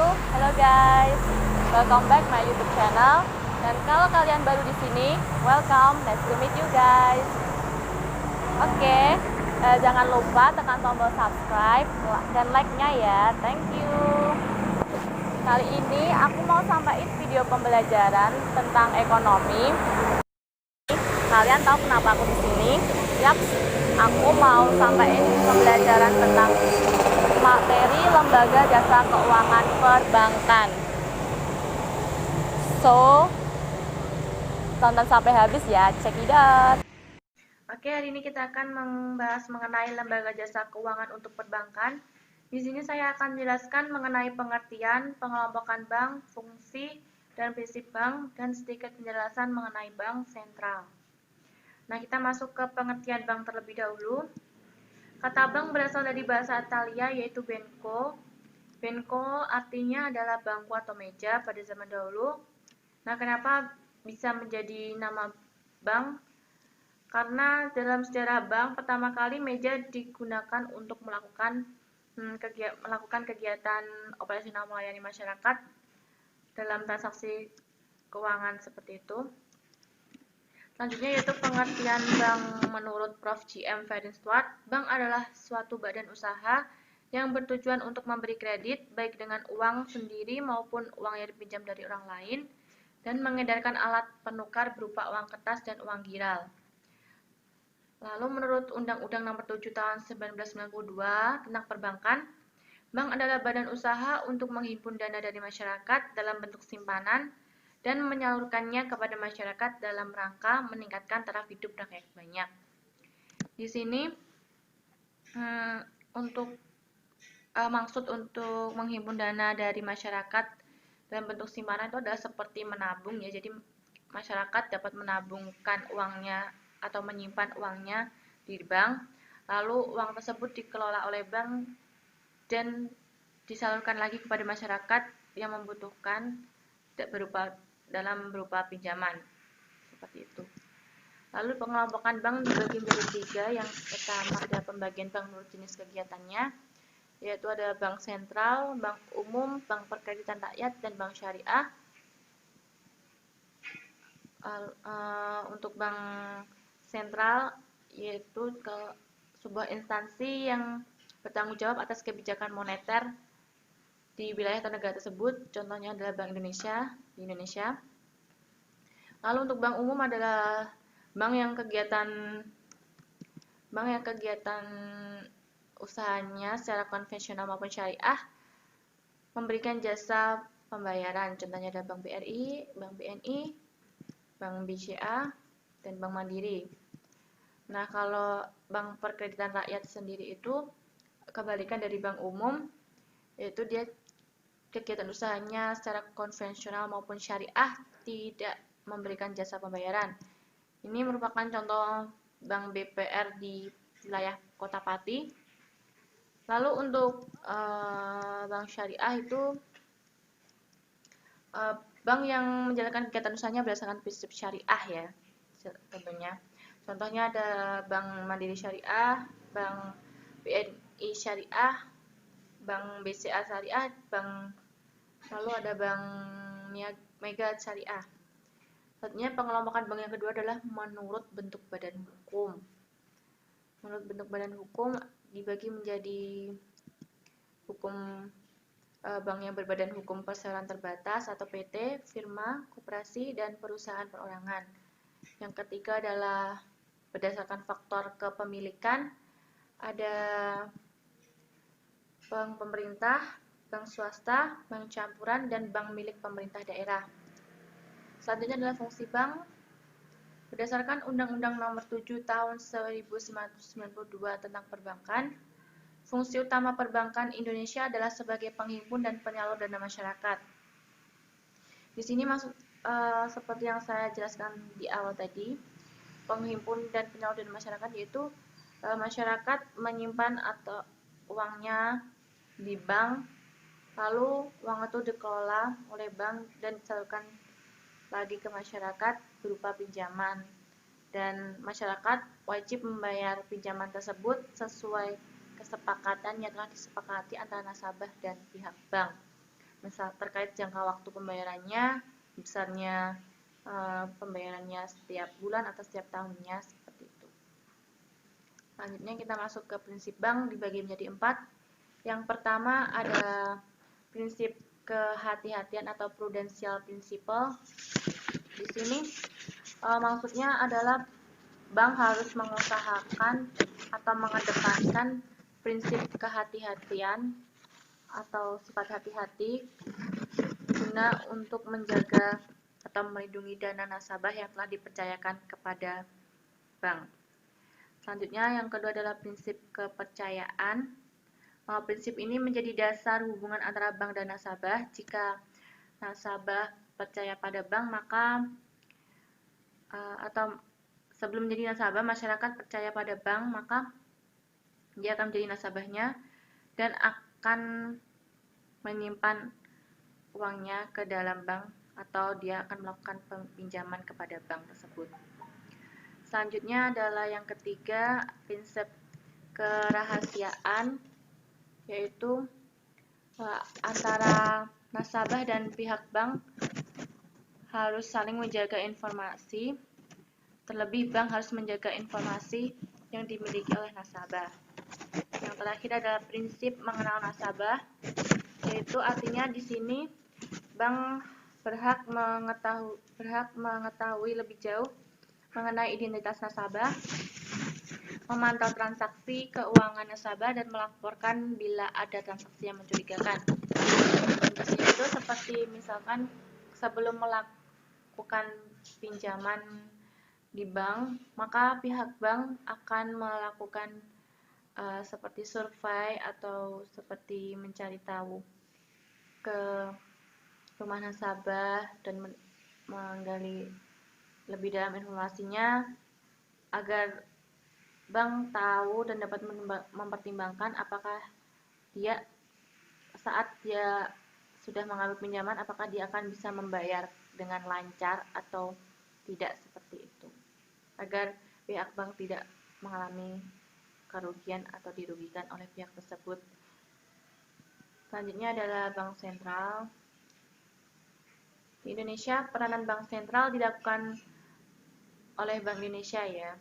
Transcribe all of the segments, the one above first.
wabarakatuh. Halo guys, welcome back my YouTube channel. Dan kalau kalian baru di sini, welcome. Nice to meet you guys. Oke, jangan lupa tekan tombol subscribe dan like-nya ya. Thank you. Kali ini aku mau sampaikan video pembelajaran tentang ekonomi. Kalian tahu kenapa aku di sini? Yap, aku mau sampaikan pembelajaran tentang materi lembaga jasa keuangan perbankan. So, tonton sampai habis ya, check it out. Oke, hari ini kita akan membahas mengenai lembaga jasa keuangan untuk perbankan. Di sini saya akan menjelaskan mengenai pengertian, pengelompokan bank, fungsi, dan prinsip bank, dan sedikit penjelasan mengenai bank sentral. Nah, kita masuk ke pengertian bank terlebih dahulu. Kata bank berasal dari bahasa Italia yaitu benco. Benco artinya adalah bangku atau meja pada zaman dahulu. Nah, kenapa bisa menjadi nama bank? Karena dalam sejarah bank pertama kali meja digunakan untuk melakukan kegiatan operasional melayani masyarakat dalam transaksi keuangan seperti itu. Selanjutnya yaitu pengertian bank menurut Prof. G.M. Fahrenstodt. Bank adalah suatu badan usaha yang bertujuan untuk memberi kredit baik dengan uang sendiri maupun uang yang dipinjam dari orang lain dan mengedarkan alat penukar berupa uang kertas dan uang giral. Lalu menurut Undang-Undang Nomor 7 Tahun 1992 tentang perbankan, bank adalah badan usaha untuk menghimpun dana dari masyarakat dalam bentuk simpanan dan menyalurkannya kepada masyarakat dalam rangka meningkatkan taraf hidup rakyat banyak. Di sini maksud untuk menghimpun dana dari masyarakat dalam bentuk simpanan itu adalah seperti menabung ya. Jadi masyarakat dapat menabungkan uangnya atau menyimpan uangnya di bank, lalu uang tersebut dikelola oleh bank dan disalurkan lagi kepada masyarakat yang membutuhkan dalam berupa pinjaman seperti itu. Lalu pengelompokan bank dibagi menjadi 3. Yang pertama ada pembagian bank menurut jenis kegiatannya, yaitu ada bank sentral, bank umum, bank perkreditan rakyat, dan bank syariah. Untuk bank sentral yaitu sebuah instansi yang bertanggung jawab atas kebijakan moneter di wilayah atau negara tersebut. Contohnya adalah Bank Indonesia di Indonesia. Lalu untuk bank umum adalah bank yang kegiatan usahanya secara konvensional maupun syariah memberikan jasa pembayaran. Contohnya ada Bank BRI, Bank BNI, Bank BCA, dan Bank Mandiri. Nah, kalau bank perkreditan rakyat sendiri itu kebalikan dari bank umum, yaitu dia kegiatan usahanya secara konvensional maupun syariah tidak memberikan jasa pembayaran. Ini merupakan contoh bank BPR di wilayah Kota Pati. Lalu untuk bank syariah itu bank yang menjalankan kegiatan usahanya berdasarkan prinsip syariah ya, tentunya. Contohnya ada Bank Mandiri Syariah, Bank BNI Syariah, Bank BCA Syariah, lalu ada Bank Mega Syariah. Selanjutnya pengelompokan bank yang kedua adalah menurut bentuk badan hukum. Menurut bentuk badan hukum dibagi menjadi hukum bank yang berbadan hukum perseroan terbatas atau PT, firma, koperasi, dan perusahaan perorangan. Yang ketiga adalah berdasarkan faktor kepemilikan, ada bank pemerintah, bank swasta, bank campuran, dan bank milik pemerintah daerah. Selanjutnya adalah fungsi bank. Berdasarkan Undang-Undang Nomor 7 Tahun 1992 tentang perbankan, fungsi utama perbankan Indonesia adalah sebagai penghimpun dan penyalur dana masyarakat. Di sini masuk seperti yang saya jelaskan di awal tadi, penghimpun dan penyalur dana masyarakat yaitu masyarakat menyimpan atau uangnya di bank, lalu uang itu dikelola oleh bank dan disalurkan lagi ke masyarakat berupa pinjaman, dan masyarakat wajib membayar pinjaman tersebut sesuai kesepakatan yang telah disepakati antara nasabah dan pihak bank. misal terkait jangka waktu pembayarannya, besarnya pembayarannya setiap bulan atau setiap tahunnya, seperti itu. Selanjutnya kita masuk ke prinsip bank, dibagi menjadi 4. Yang pertama ada prinsip kehati-hatian atau prudential principle. Di sini maksudnya adalah bank harus mengusahakan atau mengedepankan prinsip kehati-hatian atau sifat hati-hati guna untuk menjaga atau melindungi dana nasabah yang telah dipercayakan kepada bank. Selanjutnya yang kedua adalah prinsip kepercayaan. Prinsip ini menjadi dasar hubungan antara bank dan nasabah. Jika nasabah percaya pada bank, maka atau sebelum menjadi nasabah, masyarakat percaya pada bank, maka dia akan menjadi nasabahnya dan akan menyimpan uangnya ke dalam bank atau dia akan melakukan pinjaman kepada bank tersebut. Selanjutnya adalah yang ketiga, prinsip kerahasiaan, yaitu antara nasabah dan pihak bank harus saling menjaga informasi. Terlebih bank harus menjaga informasi yang dimiliki oleh nasabah. Yang terakhir adalah prinsip mengenal nasabah, yaitu artinya di sini bank berhak mengetahui lebih jauh mengenai identitas nasabah, memantau transaksi keuangan nasabah, dan melaporkan bila ada transaksi yang mencurigakan. Di sini itu seperti misalkan sebelum melakukan pinjaman di bank, maka pihak bank akan melakukan seperti survei atau seperti mencari tahu ke rumah nasabah dan menggali lebih dalam informasinya agar bank tahu dan dapat mempertimbangkan apakah dia saat dia sudah mengambil pinjaman, apakah dia akan bisa membayar dengan lancar atau tidak, seperti itu, agar pihak bank tidak mengalami kerugian atau dirugikan oleh pihak tersebut. Selanjutnya adalah bank sentral. Di Indonesia, peranan bank sentral dilakukan oleh Bank Indonesia ya.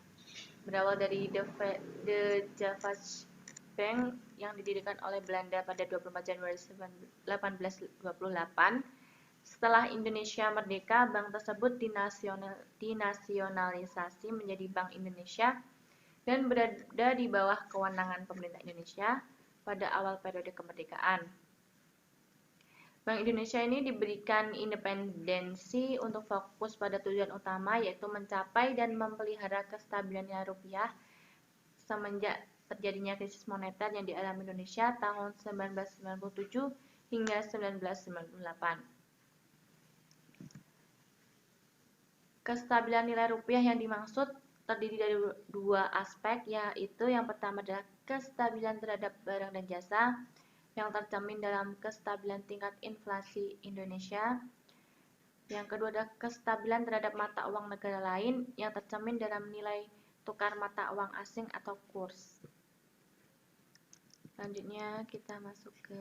Berawal dari De Javasche Bank yang didirikan oleh Belanda pada 24 Januari 1828. Setelah Indonesia merdeka, bank tersebut dinasionalisasi menjadi Bank Indonesia dan berada di bawah kewenangan pemerintah Indonesia pada awal periode kemerdekaan. Bank Indonesia ini diberikan independensi untuk fokus pada tujuan utama, yaitu mencapai dan memelihara kestabilan nilai rupiah semenjak terjadinya krisis moneter yang dialami Indonesia tahun 1997 hingga 1998. Kestabilan nilai rupiah yang dimaksud terdiri dari dua aspek, yaitu yang pertama adalah kestabilan terhadap barang dan jasa yang tercermin dalam kestabilan tingkat inflasi Indonesia. Yang kedua adalah kestabilan terhadap mata uang negara lain yang tercermin dalam nilai tukar mata uang asing atau kurs. Selanjutnya kita masuk ke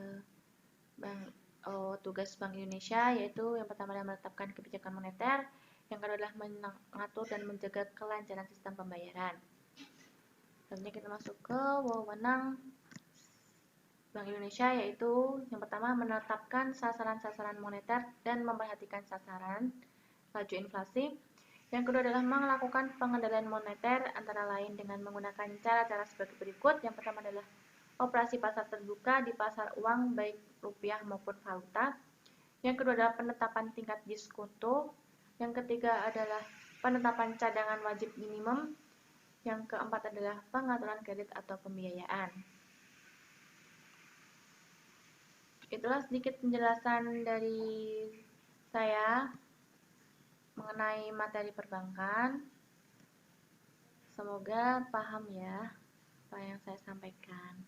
tugas Bank Indonesia, yaitu yang pertama adalah menetapkan kebijakan moneter, yang kedua adalah mengatur dan menjaga kelancaran sistem pembayaran. Selanjutnya kita masuk ke wewenang Bank Indonesia, yaitu yang pertama menetapkan sasaran-sasaran moneter dan memperhatikan sasaran laju inflasi. Yang kedua adalah melakukan pengendalian moneter antara lain dengan menggunakan cara-cara sebagai berikut. Yang pertama adalah operasi pasar terbuka di pasar uang baik rupiah maupun valuta. Yang kedua adalah penetapan tingkat diskonto. Yang ketiga adalah penetapan cadangan wajib minimum. Yang keempat adalah pengaturan kredit atau pembiayaan. Itulah sedikit penjelasan dari saya mengenai materi perbankan. Semoga paham ya apa yang saya sampaikan.